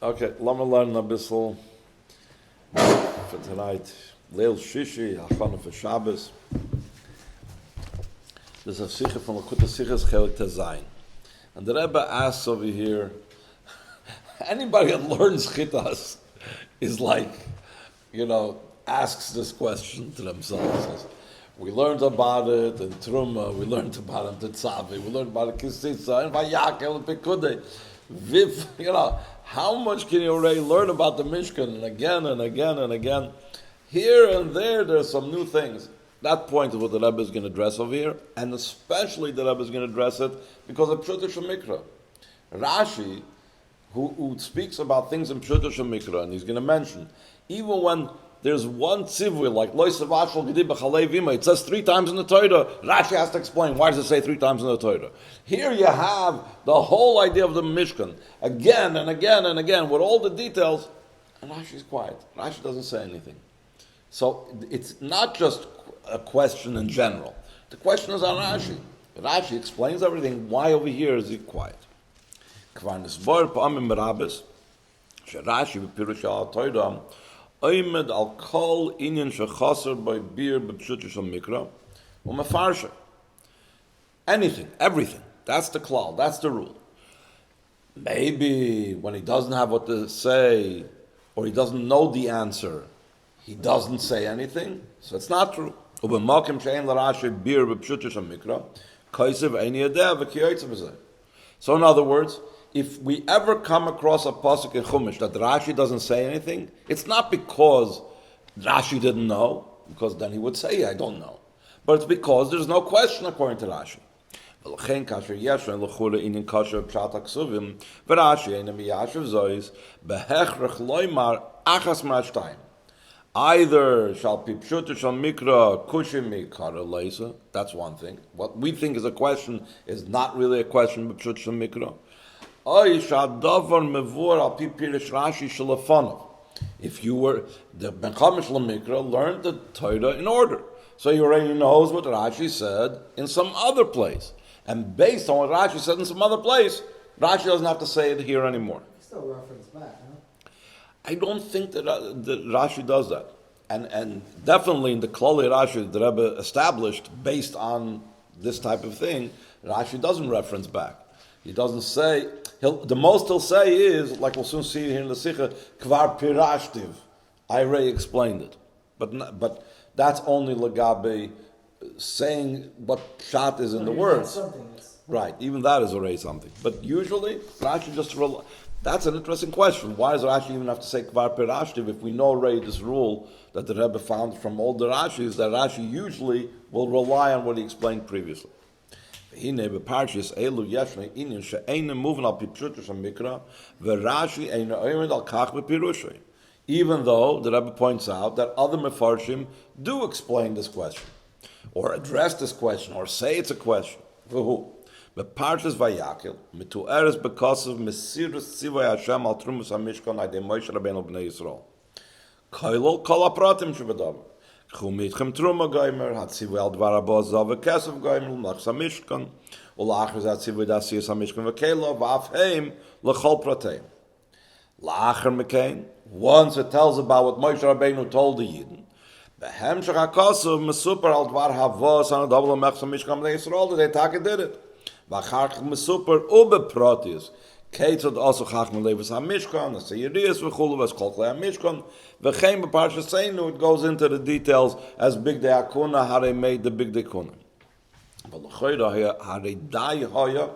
Okay, let me learn a bissel for tonight. Leil Shishi, Hachana for Shabbos. There's a Sichos from Likutei Sichos Chelik Tezayin. And the Rebbe asks over here, anybody that learns Chitas is like, asks this question to themselves. Says, we learned about it in Truma, we learned about it in Tzavi, we learned about it in Kisitza, and Vayakel, and Pikudei. Viv, how much can you already learn about the Mishkan? And again and again and again. Here and there's some new things. That point is what the Rebbe is going to address over here, and especially the Rebbe is going to address it because of Pshuta Shemikra. Rashi, who speaks about things in Pshuta Shemikra, and he's going to mention, even when there's one tzivui, like Lo Savashal Gedi B'Chalei Vima, it says 3 times in the Torah. Rashi has to explain, why does it say 3 times in the Torah? Here you have the whole idea of the Mishkan, again and again and again, with all the details, and Rashi's quiet. Rashi doesn't say anything. So it's not just a question in general. The question is on Rashi. Rashi explains everything. Why over here is he quiet? Rashi b'Pirush Torah oimed al kol inyan shechaser by bir b'pshuta shel mikra u'mefarsha. Anything, everything. That's the klal. That's the rule. Maybe when he doesn't have what to say, or he doesn't know the answer, he doesn't say anything. So it's not true. U'b'makim she'en l'Rashi bir b'pshuta shel mikra kaisev eini yadeh v'kiyotze b'zeh. So in other words, if we ever come across a pasuk in Chumash that Rashi doesn't say anything, it's not because Rashi didn't know, because then he would say, I don't know. But it's because there's no question according to Rashi. Either shall be pshuta shal mikra kushimi karaleisa. That's one thing. What we think is a question is not really a question, but pshuta shal mikra. If you were the Ben Chamish Lamikra, learned the Torah in order, so he already knows what Rashi said in some other place, and based on what Rashi said in some other place, Rashi doesn't have to say it here anymore. Still reference back, huh? I don't think that Rashi does that, and definitely in the Klali Rashi the Rebbe established based on this type of thing, Rashi doesn't reference back. He doesn't say. The most he'll say is, like we'll soon see here in the Sikha, Kvar Pirashtiv. I already explained it. But that's only Lagabe saying what Pshat is in the words. Right, even that is already something. But usually, Rashi just... That's an interesting question. Why does Rashi even have to say Kvar Pirashtiv if we know already this rule that the Rebbe found from all the Rashis, that Rashi usually will rely on what he explained previously. Even though the Rebbe points out that other Mefarshim do explain this question, or address this question, or say it's a question. For who? But Parshas Vayakel, mitu'eres because of Mesirus Tzivay Hashem al Trumus HaMishkan Aydei Moshe Rabbeinu Bnei Yisrael. Koilol kol hapratim shebedavar. Chumitchem Truma Goimer, Hatzivui al Dvar Haba Zav Kesef Goimer, Lachs HaMishkan, Ulachas Hatzivui Dasiyas HaMishkan V'Kela, V'Afheim, L'chol Prateim. Lacher Mekain, once it tells about what Moshe Rabbeinu told the Yidden, Behem Shech HaKosav, Mesupar al Dvar Hava, San Adavla Mechs HaMishkan B'nei Yisrael, they taka did it. V'Acharch Mesupar Ube Protius, Keitzod also Chachma Levis HaMishkan, the Seyiriyas V'chulu, V'Skol Klei HaMishkan, V'chein B'Parsha Seinu, it goes into the details as Big Day Akuna, how they made the Big Day Kuna. V'Lechoyra Harei Dai Hoya,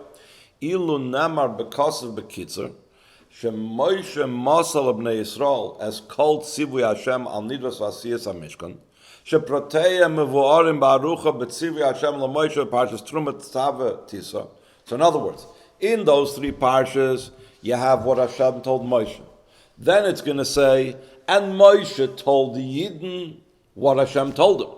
Ilu Nemar B'Kosav B'Kitzer, Shemoishe Mosal B'nei Yisrael, as called Tzivui Hashem al Nidvas V'Asiyas HaMishkan, Sheproteya Mevuorim Ba'arucha B'Tzivui Hashem L'Moishe Parshas Trumat Tzava Tisa. So in other words, in those 3 parshas, you have what Hashem told Moshe. Then it's going to say, and Moshe told the Yidden what Hashem told him.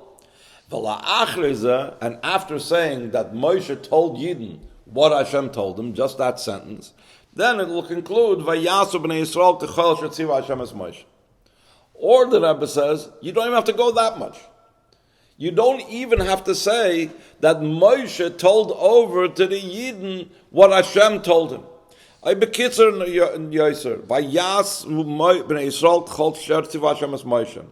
And after saying that Moshe told Yidden what Hashem told him, just that sentence, then it will conclude, Vayasu b'nei Yisrael t'chol shetziva Hashem es Moshe. Or the Rebbe says, you don't even have to go that much. You don't even have to say that Moshe told over to the Yidden what Hashem told him. I bekitzer in Yoser. Vayas b'nei Yisrael kol shertzi v'Hashem es Moshe.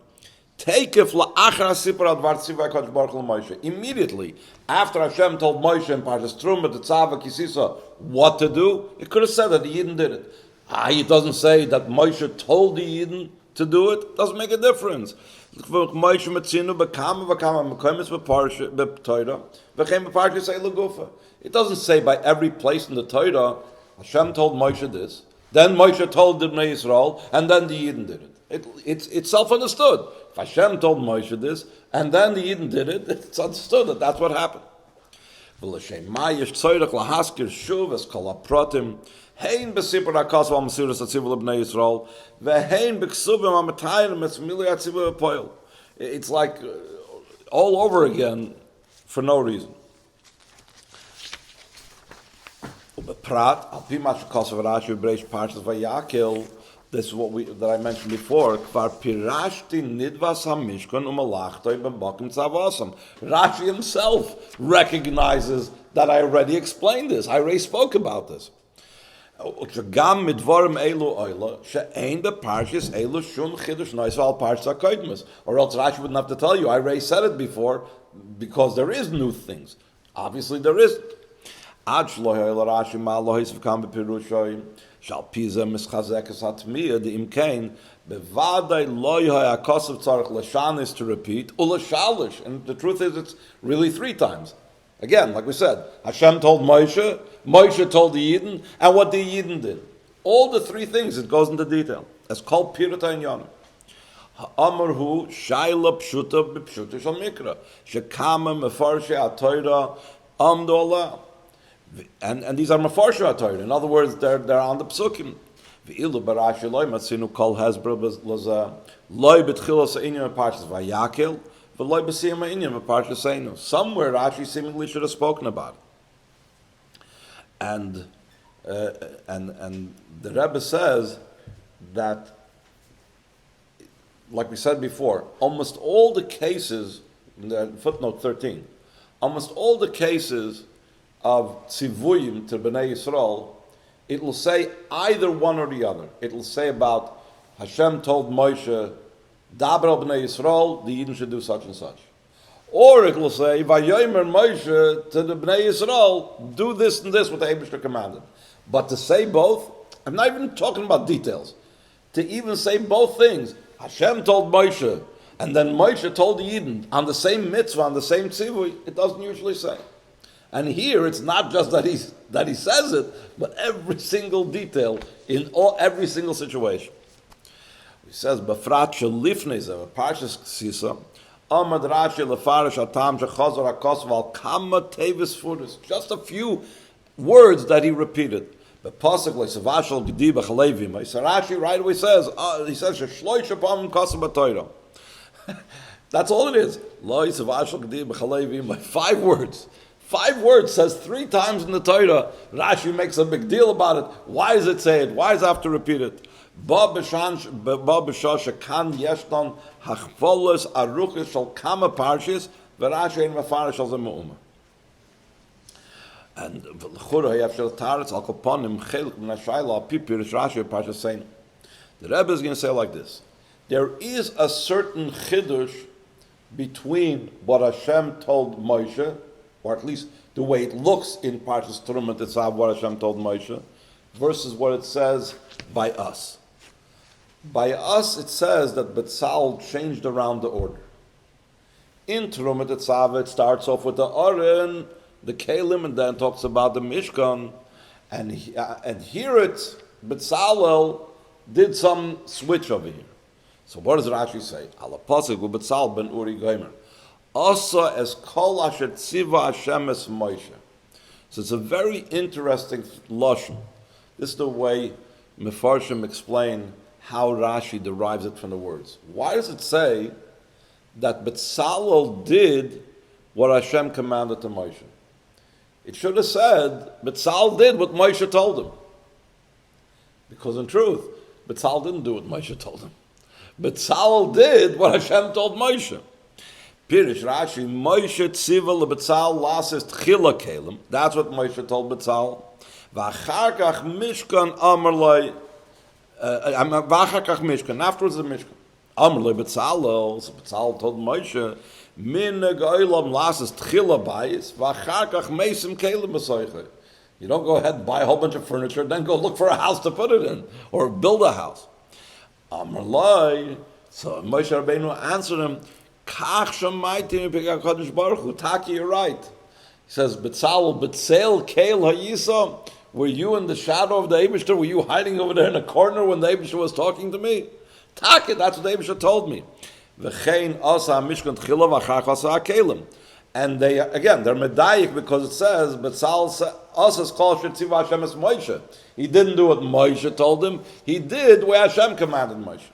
Takef la'achar ha'sipur advar tzivah HaKadosh Baruch Hu Moshe. Immediately after Hashem told Moshe in Parshas Truma, the Tzava Kisisa, what to do, it could have said that the Yidden did it. It doesn't say that Moshe told the Yidden to do it. It doesn't make a difference. Moshe metzinu b'kama mekomis b'Torah v'chem b'parshas Eilu Gufa. It doesn't say by every place in the Torah Hashem told Moshe this, then Moshe told the Bnei Yisrael, and then the Yidden did it. It's self-understood. If Hashem told Moshe this, and then the Yidden did it, it's understood that that's what happened. Hein besipur hakas val mesiras hatzivul b'nei Yisrael, ve'hein b'ksuvim hamatayim etzmili hatzivul ha'poil. It's like all over again for no reason. Prat al pi ma shekas Rashi b'reish parshas Vayakel. This is what that I mentioned before. Kvar pirashti nidvas hamishkan u'malachtoi b'bakim tzavasam. Rashi himself recognizes that I already explained this. I already spoke about this. Gam midvarim elu oila she'ein beparshas elu shum chidush nois al parshas hakoidmus. Or else Rashi wouldn't have to tell you. I already said it before because there is new things. Obviously there isn't. Ad shlo ha'ila Rashi ma lo hisv'kam b'pirushoyim shal piza mischazekas hatmiya the imkain bevadai lo ha'akosav tzarich l'shanis to repeat u'l'shalish. And the truth is it's really 3 times. Again, like we said, Hashem told Moshe, Moshe told the Yidden, and what the Yidden did. All the 3 things, it goes into detail. It's called Pirata and Yana. Ha'amarhu shayla pshuta b'pshuta shal mikra. Shekama mefarshe ha'toira amdu Allah. And these are mefarshe ha'toira. In other words, they're on the psukim. V'ilu barashi loy matzinu kol hezbra loza loy b'tchilas ha'inyan parshas Vayakel. Somewhere Rashi seemingly should have spoken about it. And the Rebbe says that, like we said before, almost all the cases, in the footnote 13, almost all the cases of tzivuyim to Bnei Yisrael, it will say either one or the other. It will say about Hashem told Moshe, Dabar b'nei Yisrael, the Yidden should do such and such. Or it will say, Vayomer Moshe to the b'nei Yisrael, do this and this what the Eibishter commanded. But to say both, I'm not even talking about details. To even say both things, Hashem told Moshe, and then Moshe told the Yidden on the same mitzvah, on the same tzivui, it doesn't usually say. And here it's not just that he says it, but every single detail in every single situation. He says, "Befrat shelifnei zeh parshas Kisisa, amad Rashi lefarish atam shechazor hakos val kama tevis furis." Just a few words that he repeated. But pasuk like savashal gedi b'chalevim. So Rashi right away says, he says shloish apam kosim b'toira. That's all it is. Lo savashal gedi b'chalevim. 5 words. 5 words says 3 times in the Torah. Rashi makes a big deal about it. Why does it say it? Why does it have to repeat it? Ba b'shasha kan yeshton hachvolos aruchis shal kama parshis v'Rashi ein mefarish al zemu'uma. And l'chura yafshel taretz al koponim chelik m'nashayla pipirish Rashi parshas sein. The Rebbe is going to say like this: there is a certain chidush between what Hashem told Moshe, or at least the way it looks in Parshas Terumah Tetzav, what Hashem told Moshe, versus what it says by us. By us, it says that Betzal changed around the order. In Terumah Tetzav, it starts off with the Aron, the Kalim, and then talks about the Mishkan, and here it, Betzalel did some switch over here. So what does Rashi say? Ala pasuk u'Betzal ben Uri Gomer. Asa es kol asher tziva Hashem es Moshe. So it's a very interesting lashon. This is the way Mefarshim explain how Rashi derives it from the words. Why does it say that Betzalel did what Hashem commanded to Moshe? It should have said Betzalel did what Moshe told him. Because in truth, Betzalel didn't do what Moshe told him. Betzalel did what Hashem told Moshe. Pirish Rashi, Moshe tziva leBetzalel lasis tchila kelim. That's what Moshe told Betzalel. V'achar kach Mishkan amar loi, v'achar kach Mishkan, afterwards the Mishkan. Amar loi Betzalel, so Betzalel told Moshe, min ge'olam lasses tchila bayis, v'achar kach meisim kelim b'soichei. You don't go ahead and buy a whole bunch of furniture, then go look for a house to put it in, or build a house. Amar loi, so Moshe Rabbeinu answered him, Kach shamaiti mipik HaKadosh Baruch Hu, Taki, you're right. He says, Betzalel, Betzel, Keil, Hayisa, were you in the shadow of the Eibishter? Were you hiding over there in a corner when the Eibishter was talking to me? Taki, that's what the Eibishter told me. V'chein asa mishkan tchila v'achach asa kelim. And they, again, they're medayik because it says, Betzalel asa kol shetziva Hashem es Moshe. He didn't do what Moshe told him. He did where Hashem commanded Moshe.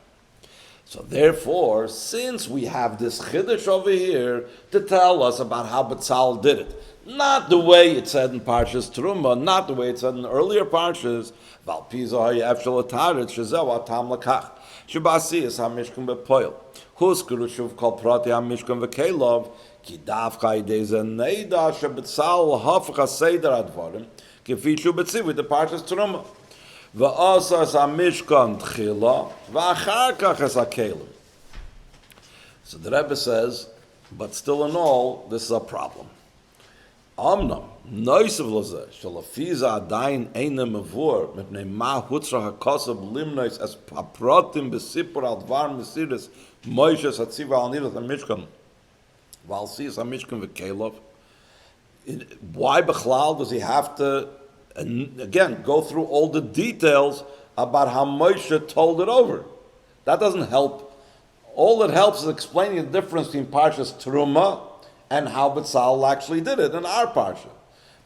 So therefore, since we have this chiddush over here to tell us about how Betzalel did it, not the way it said in Parshas Terumah, not the way it said in earlier Parshas, Val Pizo ha'yefshel ataret shezeh atam lakach shebasiyas ha'mishkan bepoil huskuru shuv kol prati ha'mishkan v'kelov ki davka idei ze neida shebetzalel hafach ha'seder advarim kefi shu betzivu the Parshas Terumah. V'asas ha'mishkan tchila, v'achar kach es ha'kelim. So the Rebbe says, but still in all, this is a problem. Amnam, noisav lozeh, shalafiza adayin einem mevur, mipnei ma hutzra ha'kosav limnois es paprotim besipur al dvar mesiris, Moshe hatziva al nidas ha'mishkan, v'al siyas ha'mishkan v'kelov. Why b'chlal does he have to, and again, go through all the details about how Moshe told it over? That doesn't help. All it helps is explaining the difference between Parshas Terumah and how Betzalel actually did it in our Parsha.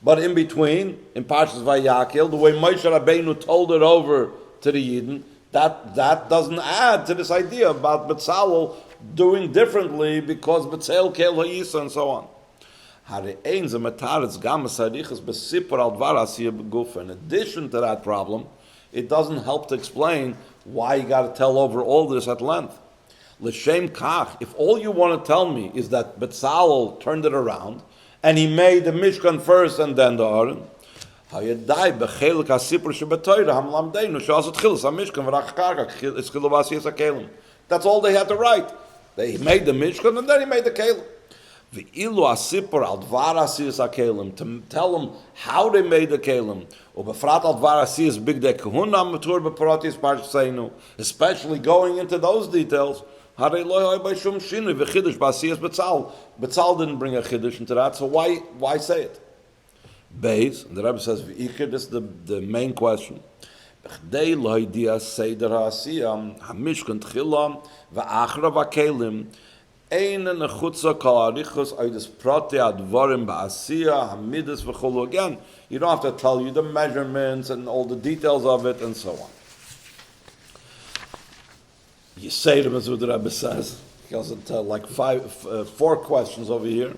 But in between, in Parshas Vayakil, the way Moshe Rabbeinu told it over to the Yidden, that doesn't add to this idea about Betzalel doing differently because Betzalel Kel Ha'isa and so on. In addition to that problem, it doesn't help to explain why you got to tell over all this at length. L'shem kach, if all you want to tell me is that Betzalel turned it around, and he made the Mishkan first and then the Aron, that's all they had to write. They made the Mishkan and then he made the Kelim. To tell them how they made the kelim, especially going into those details. Betzalel didn't bring a chiddush into that, so why say it? Beis, and the Rebbe says, this is the main question. Again, you don't have to tell you the measurements and all the details of it and so on. You say to him, as the Rebbe says, he has like 4 questions over here.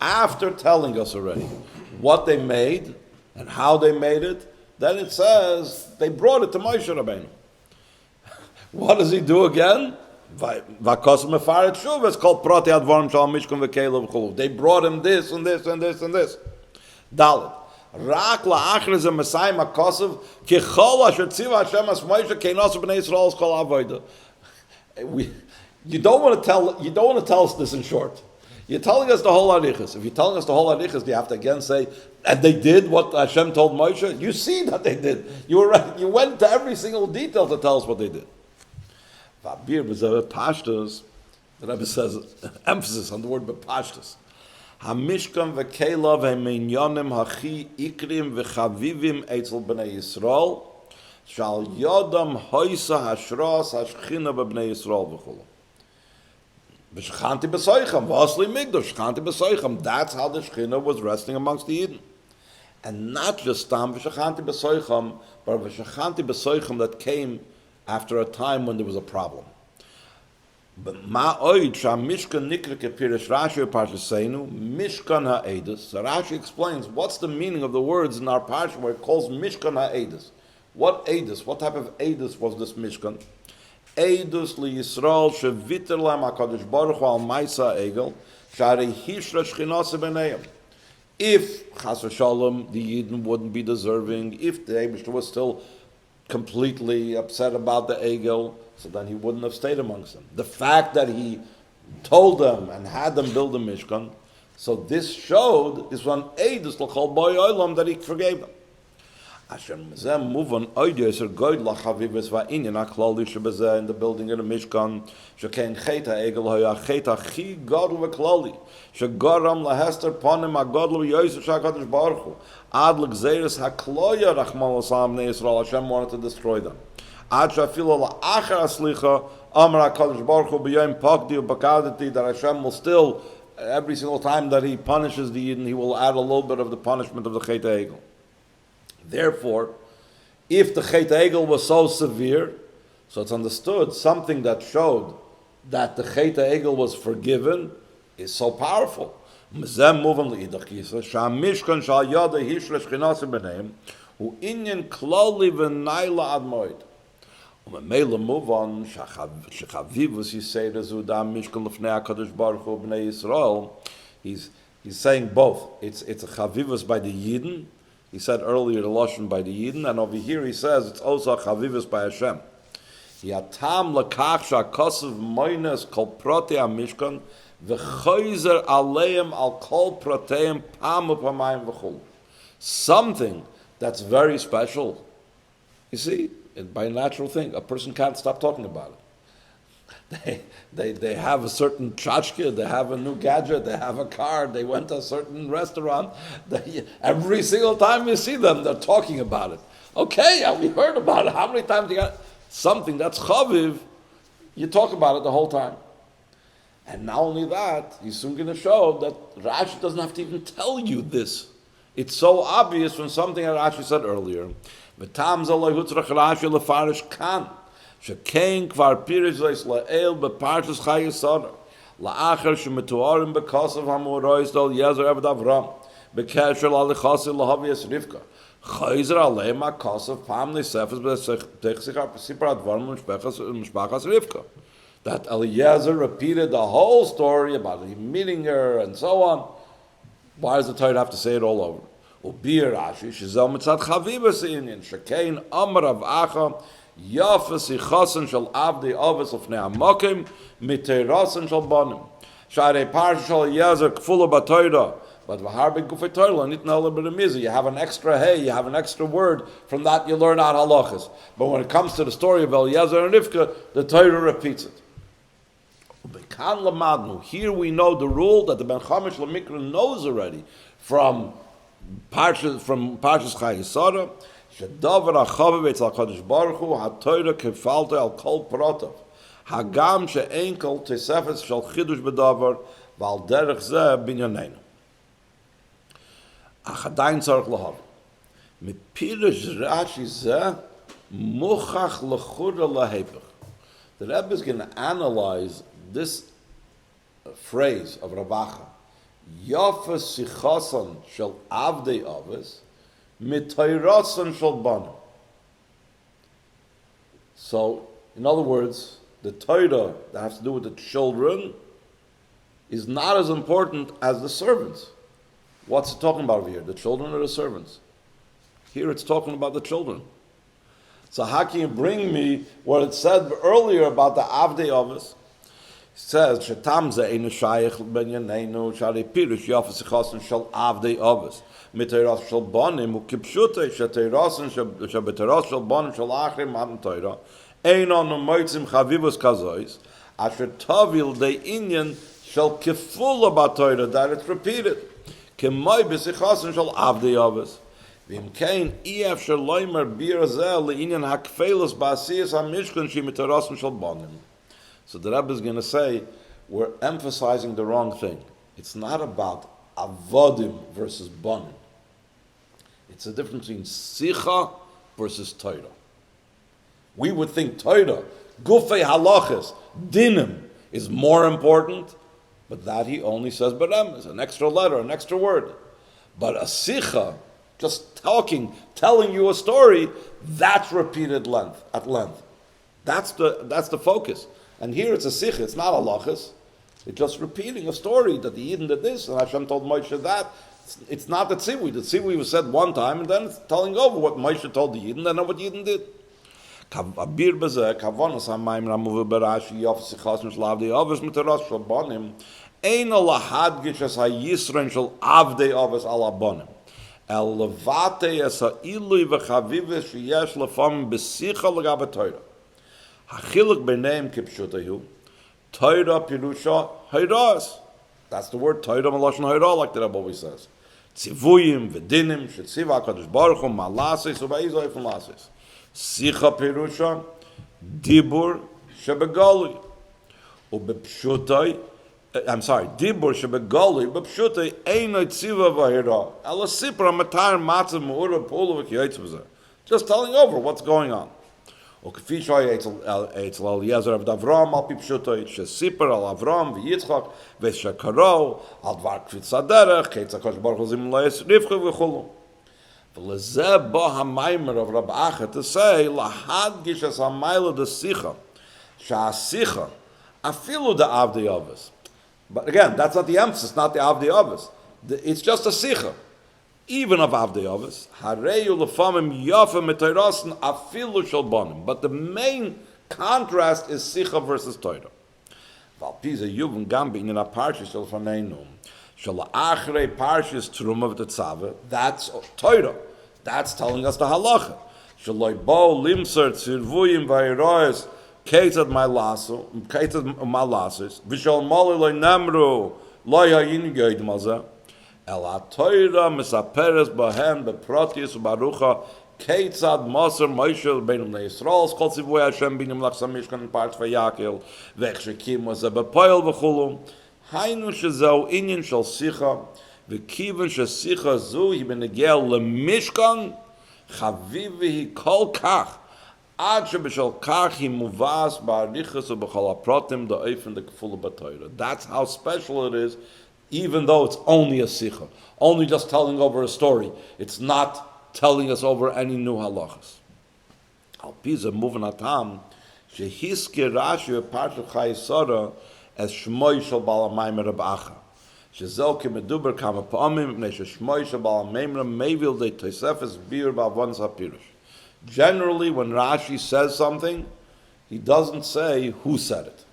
After telling us already what they made and how they made it, then it says they brought it to Moshe Rabbeinu. What does he do again? It's called Prati Advarim Shal Mishkan V'Kelev V'Chulu. They brought him this and this and this and this. Dalet. Rak la'achar ze Messiah Makosav Kichol Asher Tziva Hashem As Moshe Keinos B'nei Yisrael Kol Avoda. You don't want to tell us this in short. You're telling us the whole arichas. If you're telling us the whole arichas, do you have to again say, and they did what Hashem told Moshe? You see that they did. You were right. You went to every single detail to tell us what they did. Pashtus, the Rebbe says, emphasis on the word bepashtus. Hamishkan v'keilav ha'minyanim hachi ikrim v'chavivim etzel b'nei Yisrael shal yodam hoisa hashras hashchina b'nei Yisrael v'chulu. V'shechanti b'soicham, v'asli migdosh, shechanti b'soicham. That's how the Shechina was resting amongst the Eden. And not just tam v'shechanti b'soicham, but v'shechanti b'soicham that came after a time when there was a problem. But ma'oid sha'mishkan nikra kepirish Rashi parshasenu mishkan ha'edus. So Rashi explains what's the meaning of the words in our parsha where it calls mishkan ha'edus. What edus? What type of edus was this mishkan? Eidus li Yisrael sheviter lam HaKadosh Baruch Hu al Maisa Egel shari hishra shchinase b'neim. If Chas v'Shalom the Yidden wouldn't be deserving, if the Eibishter was still completely upset about the Egel, so then he wouldn't have stayed amongst them. The fact that he told them and had them build a Mishkan, so this showed, this one Eidus l'chol boi olam, that he forgave them. Hashem zem move on oidios goyd lachavives va'inyan aklali shebezeh in the building of the Mishkan shekein cheta egel hoya cheta chi gadol v'klali shegaram lahester panim agadol v'yoyser shakadosh baruch hu ad l'gzeres hakloya rachmal osam ne Yisrael. Hashem wanted to destroy them. Ad shafilo la'achar aslicha amar hakadosh baruch hu b'yom pakdi u'bakadati, that Hashem will still, every single time that he punishes the Yidden, he will add a little bit of the punishment of the cheta egel. Therefore, if the Chet Egel was so severe, so it's understood, something that showed that the Chet Egel was forgiven is so powerful. Mizem muvan li'idach kisa, sha'mishkan shal yada hishra shchinase b'neim, hu inyan klali v'nayla ad moed. Umemela muvan, shechavivus yiseirezu da mishkan l'fnei HaKadosh Baruch Hu b'nei Yisrael. He's saying both. It's a chavivus by the Yidden. He said earlier the Lashon by the Yidden, and over here he says it's also a chavivus by Hashem. Yatam lekach sha'kosav moines kol protei ha-mishkan v'choizer aleim al kol proteim pam u'pamayim v'chul. Something that's very special. You see, by a natural thing, a person can't stop talking about it. They have a certain tchotchke, they have a new gadget, they have a car, they went to a certain restaurant. Every single time you see them, they're talking about it. Okay, we heard about it. How many times you got something that's chaviv? You talk about it the whole time. And not only that, he's soon going to show that Rashi doesn't have to even tell you this. It's so obvious from something that Rashi said earlier. V'tam zalai hutzrach Rashi lefarish kan. Shekein kvar pirish leis la'el beparshas chayis sada la'acher shemetuarim bekasav hamurois dal Eliezer eved Avram bekesher la'lichasi lahavias Rivkah chayzer alei ma'kasav pam nesefes b'techsichar siprat varm mishpachas Rivkah. That Eliezer repeated the whole story about him meeting her and so on. Why does the Torah have to say it all over? Ubir Rashi shezel mitzad chavivas inyan shekein amar av acha Yafa Sichos shall avdei avos of ne'amakim miterasen shall banim. Share parsha shall Eliezer kfula b'Torah, but v'harbe gufei Torah nit na'ala b'remiza. You have an extra hey, you have an extra word. From that you learn out halachas. But when it comes to the story of Eliezer and Rivkah, the Torah repeats it. Ubekan lamadnu. Here we know the rule that the Ben Chamish Lamikra knows already from Parshas Chayis Sarah. Shedavar achaviv etz HaKadosh Baruch Hu ha-Torah kefalta al kol protav hagam she'ein kol tesefes shal chidush bedavar v'al derech zeh binyaneinu ach adayin tzarech lahav mit pirish Rashi zeh muchach lechura lahepech. The Rebbe is going to analyze this phrase of Ravacha Yafa Sichason shel avdei avos mitayrasan shel banim. So, in other words, the Torah that has to do with the children is not as important as the servants. What's it talking about over here? The children or the servants? Here it's talking about the children. So how can you bring me what it said earlier about the Avdei Avos? It says, Shetam ze einu shayich ben yaneinu shari pirush yafas ichasen shal Avdei Avos mitayras shal banim ukipshute shetayrasen shabetaras shal banim shal achrim matan Torah einon umoitzim chavivus kazois asher tavil de inyan shal kefula bat Torah, that it's repeated kemoi b'sichasen shal Avdei Avos. So the Rebbe is going to say, we're emphasizing the wrong thing. It's not about avodim versus banim. It's a difference between sicha versus Torah. We would think Torah, gufei halachas, dinim, is more important, but that he only says beremes, an extra letter, an extra word. But a sicha, just talking, telling you a story, that's repeated at length. That's the focus. And here it's a sikh, it's not a lachas. It's just repeating a story that the Yidden did this, and Hashem told Moshe that. It's not the tzivui. The tzivui was said one time, and then it's telling over what Moshe told the Yidden, and then what the Yidden did. Abir bezeh, kavonos hamayim ramuv berashi, yof sichos mislavdi, avos miteros shal bonim, ein lahadgish as hayisron shal avdei avos al abonim. El levate es ha'ilui v'chavive sheyesh lefam besicha l'gabe Torah. Hachiluk b'neim kipshutayu, Torah pirusha hayras. That's the word Torah malashon hayra, like the Rebbe always says. Tzivuyim v'dinim shetziva HaKadosh Baruch Hu malases u'ba'izoi from lases. Sicha pirusha dibur shebegali u'bepshutai. I'm sorry, dibur shebegali bepshutai einoi tziva v'hayra. Ela sipra matar matzav me'ura pulu v'kiyotz b'zeh. Just telling over what's going on. וכפי שהיה אצל אליעזר עבד אברהם על פי פשוטו, שסיפר על אברהם ויצחק, ושקראו על דבר קפיץ הדרך, כיצד הקדוש ברוך הוא זימן רבקה וכו'. ולזה בא המיימר of רב אחא to say, להדגיש את המיילה דשיחה, שהשיחה, אפילו דעבדי אבס. But again, that's not the emphasis, not the Avdei Avos. It's just a sicha. Even of Avdei Avos. Hareyu lefamim yafa metoirasen afilu shel bonim. But the main contrast is sicha versus Torah. Valpiza yuvun gam in a parsha shel faneinu. Shel achrei parshas truma v'tetzave. That's Torah. That's telling us the halacha. Shel bo limser tzirvuyim v'ayroes Ketzad malasus, v'shal mali loy namru, loy hayin geid maza, el ha-toira misaperes bahem beprotius u'barucha, ketzad maser Moshe beinum le'Yisrael, kol tzivui Hashem binim lachsam Mishkan in parts vayakel, v'echshekim maza bepoil v'chulu, haynu shezau inyan shal sicha, v'kiven shesicha zu hi benegel le'Mishkan, chavivi kol kach, That's how special it is, even though it's only a sicha, only just telling over a story. It's not telling us over any new halachas. Al piza moving atam shehiske Rashi a part of Chayesara as shmoy shel balamayim Reb Acha. Shezel kemeduber kama pa'amim mepnei shmoy shel balamayim mevil de tosefes bir ba'avon zapirush. Generally, when Rashi says something, he doesn't say who said it.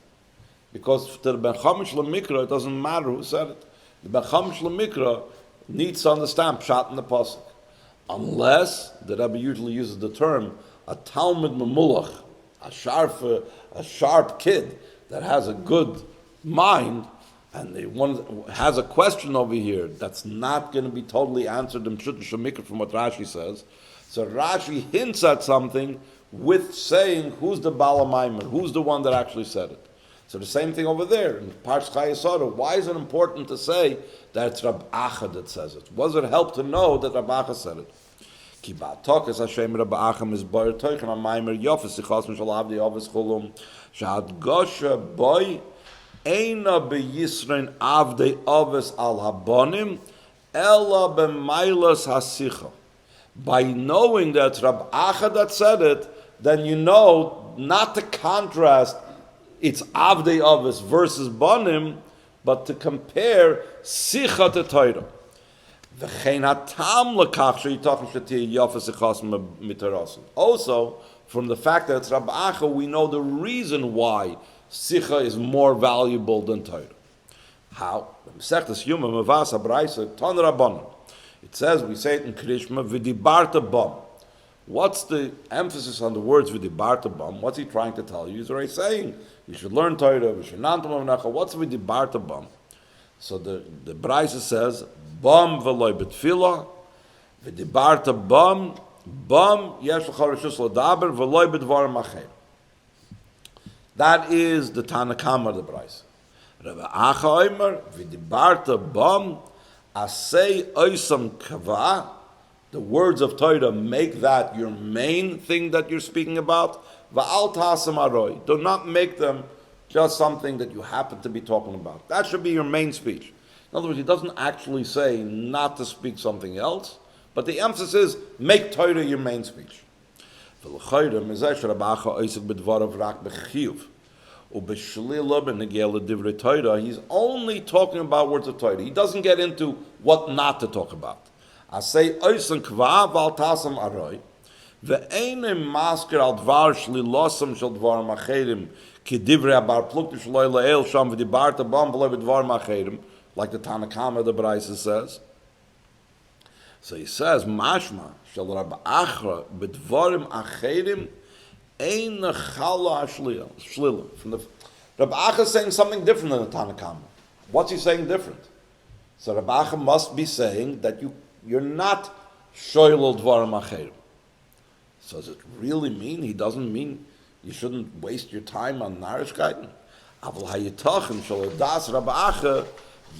Because to the Ben Chamish L'Mikra, it doesn't matter who said it. The Ben Chamish L'Mikra needs to understand Pshat in the Pasuk. Unless, the Rebbe usually uses the term, a Talmud Memulach, a sharp kid that has a good mind, and one has a question over here that's not going to be totally answered in Pshat Shemikra from what Rashi says. So Rashi hints at something with saying who's the Balamaymer, who's the one that actually said it. So the same thing over there in Parsh Chayesara. Why is it important to say that it's Rab Acha that says it? What does it help to know that Rab Acha said it? Ki ba'atokas Hashem Rab Acha mizbar toichem ha'maymer yofes sichos mishal avdi yofes chulum shad gosha boy eina beyisrein avdi yofes al habonim ela b'mailas hasicha. By knowing that Rab Acha that said it, then you know not to contrast it's Avdei Avos versus Bonim, but to compare Sicha to Torah. Also, from the fact that it's Rab Acha, we know the reason why Sicha is more valuable than Torah. How? It says, we say it in Krishma, V'dibarta bam. What's the emphasis on the words V'dibarta bam? What's he trying to tell you? He's already saying, we should learn Torah, we should not learn Torah. What's V'dibarta bam? So the Braisa says, Bam v'loi b'tfila, V'dibarta bam, Bam yesh l'cha reshus l'daber, v'loi b'dvarim acher. That is the Tanakama of the Braisa. Rabbi Acha Omer, V'dibarta bam, Asay oisam kava, the words of Torah make that your main thing that you're speaking about. Va'al ta'asam aroi, do not make them just something that you happen to be talking about. That should be your main speech. In other words, he doesn't actually say not to speak something else, but the emphasis is make Torah your main speech. ולכאורה מזה שרב אחא עוסק בדבריו רק בחיוב. ובשלילה בנגיע לדברי Torah, he's only talking about words of Torah. He doesn't get into what not to talk about. Asay oisen kva val tasam aroi, ve'einem masker al dvar shlilosam shel dvarim acherim, ki divrei abar plukti shloi le'el sham v'dibarta bam v'loi b'dvarim acherim, like the Tanakama, the Braisa says. So he says, mashma shel Rab Achra b'dvarim acherim ein chala shlila. From the Rab Achra is saying something different than the Tanakama. What's he saying different? So Rab Achra must be saying that you're not shoylol dvarim acherim. So does it really mean, he doesn't mean you shouldn't waste your time on narishkeiten? Aval hayitachin shal das Rab Achra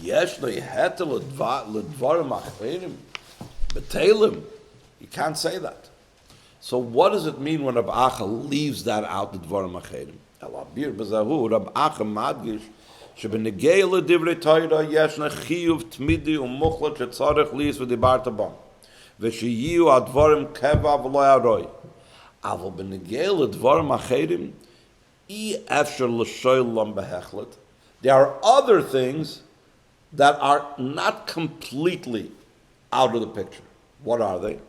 yesh lehetel ledvarim acherim betelim. You can't say that. So what does it mean when Rab Achra leaves that out, the dvarim acherim? Elabir b'zahu Rab Achra madgish שבנגיע לדברי תורה ישנה חיוב תמידי ומוחלט שצריך ליס ודיברת בם ושיהיו הדברים קבע ולא הרוי אבל בנגיע לדברים אחרים אי אפשר לשאולם בהחלט. There are other things that are not completely out of the picture. What are they? He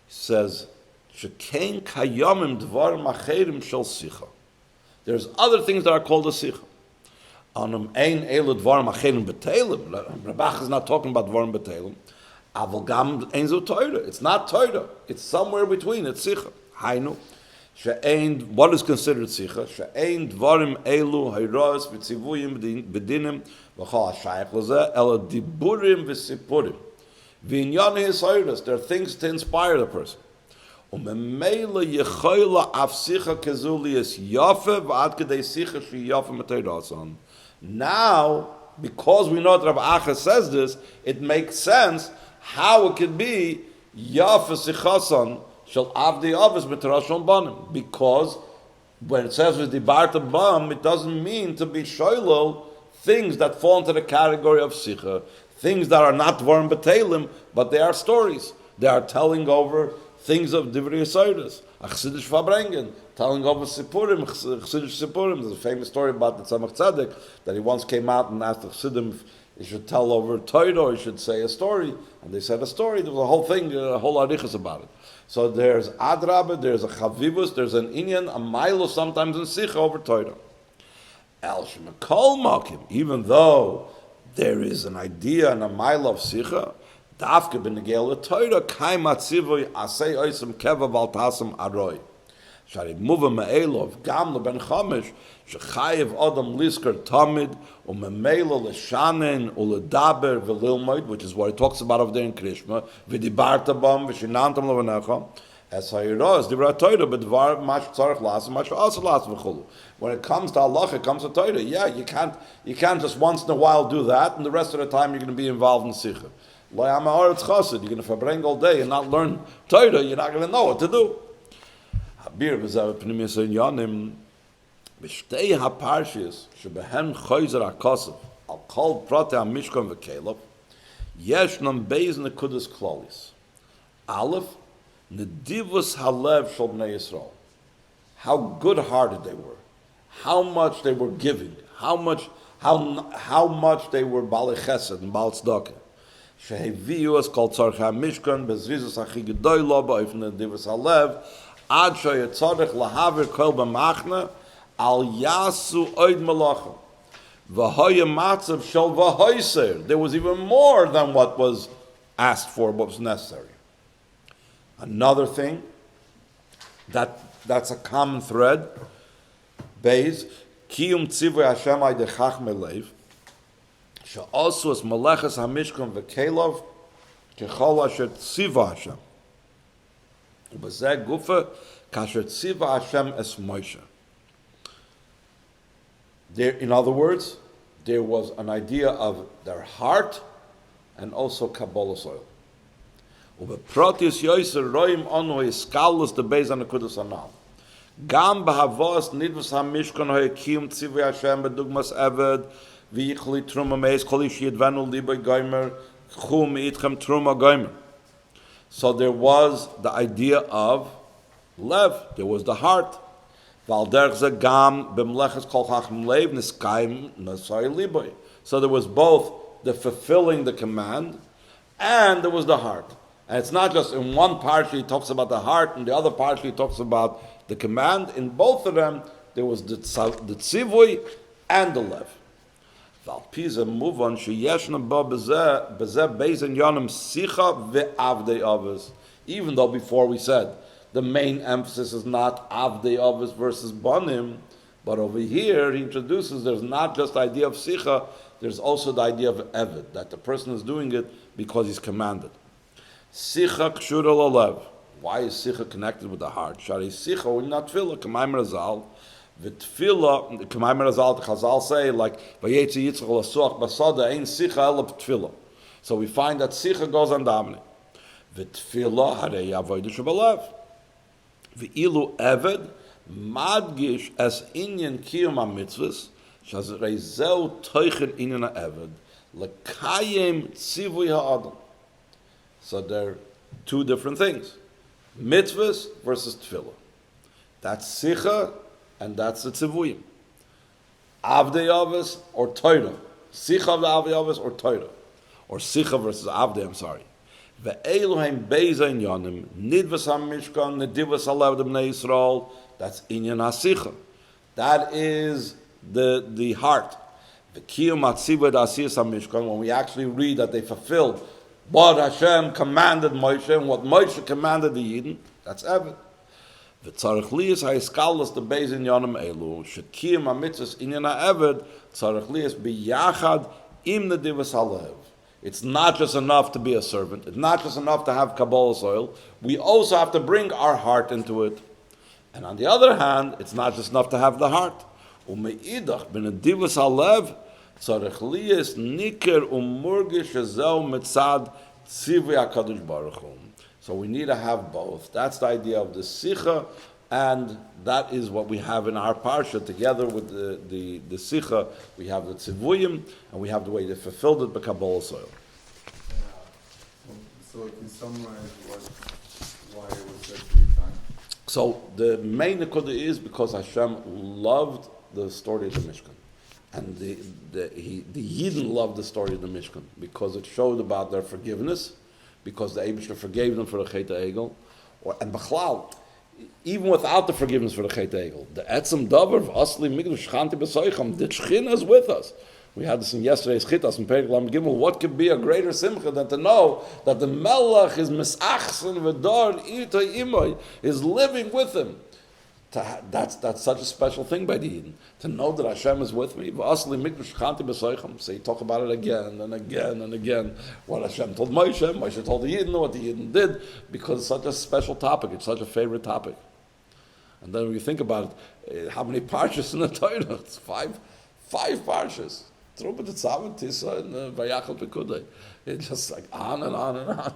says שכן קיימים דברים אחרים של שיחה. There's other things that are called a שיחה. Anum ein elu dvarim acherim betelim. Rabach is not talking about dvarim betelim. Aval gam ein zo Torah. It's not Torah. It's somewhere between. It's sicha. Hainu. She'ein, what is considered sicha? She'ein dvarim elu hayros v'tzivuyim bedinim v'chol hashayach lezeh ela diburim v'sipurim v'inyan hisoyros. There are things to inspire the person. Umemela yechoyla af sicha kezuli es yafe v'ad kedei sicha shi yafe mateidasan. Now, because we know that Rav Achra says this, it makes sense how it could be Yafa Sichasan shall avdi avos b'terashon banim. Because when it says with dibarta bam, it doesn't mean to be shoylol things that fall into the category of sicha, things that are not dvarim betelim, but they are stories. They are telling over things of divrei yesodus, achsidish fabrengen, telling over sipurim, chsidish sipurim. There's a famous story about the Tzemach Tzedek that he once came out and asked the chassidim if he should tell over Torah or he should say a story, and they said a story. There was a whole thing, a whole arichas about it. So there's adrabah, there's a chavivus, there's an inyan, a milo sometimes in sicha over Torah. El shemekol makim, even though there is an idea and a milo of sicha, dafke b'negel Torah kaimat sivoy asay oisem keva valtasem aroi. Shari muva me'elov gam leben chamish shechayev adam lisker tamid u'memela l'shanen u'ledaber v'lilmoid, which is what he talks about over there in Krishma, v'dibarta bam v'shinantam levanecha as hayiros dibra Torah b'dvar mash tzarech las mash also las v'chulu. When it comes to Allah, it comes to Torah. Yeah, you can't just once in a while do that, and the rest of the time you're going to be involved in sicha. You're going to verbring all day and not learn Torah. You're not going to know what to do. Habir v'zav p'nimis inyanim b'shtei haparshis shebehen choyzer hakosov al kol prate ha-mishkan v'kelov yeshnam beis nekudas klolis. Aleph, nedivus halev shel bnei Yisrael. How good-hearted they were, how much they were giving, how much they were balei chesed and balei tzedakah. Sheheviu es kol tzarech ha-mishkan bezrizus hachi gedoy lo ba'ofen nedivus halev ad sheyetzarech lahavir kol b'machna al yasu oid malachim v'hoye matzav shel v'hoyser. There was even more than what was asked for, what was necessary. Another thing that's a common thread, Beis kiyum tzivoy Hashem aydechach melev she'asu es meleches hamishkan v'kelov kechol asher tziva Hashem ubezeh gufa kasher tziva Hashem es Moshe. There, in other words, there was an idea of their heart and also Kabbalah soil. Ubeprotius yoyser roim onu iskalus the beis anekudas anal. Gam b'havos nidvus hamishkan hoyekim tzivui Hashem bedugmas eved v'yichli truma meis kolish yidvenu libay goymer chum itchem truma goymer. So there was the idea of Lev, there was the heart. So there was both the fulfilling the command, and there was the heart. And it's not just in one part he talks about the heart, and the other part he talks about the command. In both of them, there was the tzivui and the lev. Even though before we said the main emphasis is not avdei avos versus banim, but over here he introduces there's not just the idea of sicha, there's also the idea of eved, that the person is doing it because he's commanded. Sicha kshura lalev. Why is sicha connected with the heart? Shari sicha when not tefillah, k'mayim razal. V'tefillah, k'mayim razal, the Chazal say, like, v'yetzi yitzchak l'suach basada, ein sicha ela b'tefillah. So we find that sicha goes on davening. V'tefillah harei avodah shebalev. V'ilu eved, madgish as inyan kiyum ha-mitzvahs, shazrei zeu toichen inyan ha-eved, l'kayem tzivui ha-adam. So there are two different things. Mitzvahs versus tefillah. That's sicha, and that's the tzivuyim. Avdei avos or Torah. Sicha of the avdei avos or Torah. Or sicha versus avdei, I'm sorry. Ve'eluhem beza inyanim, nidvas ha-mishkan, nedivas halev b'nei Yisrael, that's inyan ha-sicha. That is the heart. V'kiyum ha-tzivah d'asiyas ha-mishkan, when we actually read that they fulfilled what Hashem commanded Moshe and what Moshe commanded the Yidden, that's Eved. V'tzarech liyas ha'iskalus the beis inyanim elu, shekiyum ha-mitzvahs inyan ha-Eved, tzarech liyas biyachad im nedivas halev. It's not just enough to be a servant. It's not just enough to have Kabbalah oil. We also have to bring our heart into it. And on the other hand, it's not just enough to have the heart. Umeidach b'nedivas halev tzarech liyas niker umurgish ezeu mitzad tzivui HaKadosh Baruch Hu. So we need to have both. That's the idea of the sicha, and that is what we have in our parsha. Together with the sicha, we have the tzivuyim, and we have the way they fulfilled it by Kabbalah soil. So if you summarize why it was said 3 times. So the main nekuda is because Hashem loved the story of the Mishkan. And the Yidden loved the story of the Mishkan because it showed about their forgiveness, because the Eibishter forgave them for the Chet HaEgel, and Bechlal, even without the forgiveness for the Chet HaEgel, the Etzem Davar Asli Migdash Chanti B'Soicham, the Shechina is with us. We had this in yesterday's Chitas in Perek Lam Gimel. What could be a greater simcha than to know that the Melech is Misachsen V'Dor Irtoi Imoy, is living with him. That's such a special thing by the Eden. To know that Hashem is with me. So you talk about it again and again and again. What Hashem told Moshe, Moshe told the Eden, what the Eden did, because it's such a special topic. It's such a favorite topic. And then when you think about it, how many parshas in the Torah? It's five parshas. Trubet Tzavot Tisa and Vayachal Pikudei. It's just like on and on and on.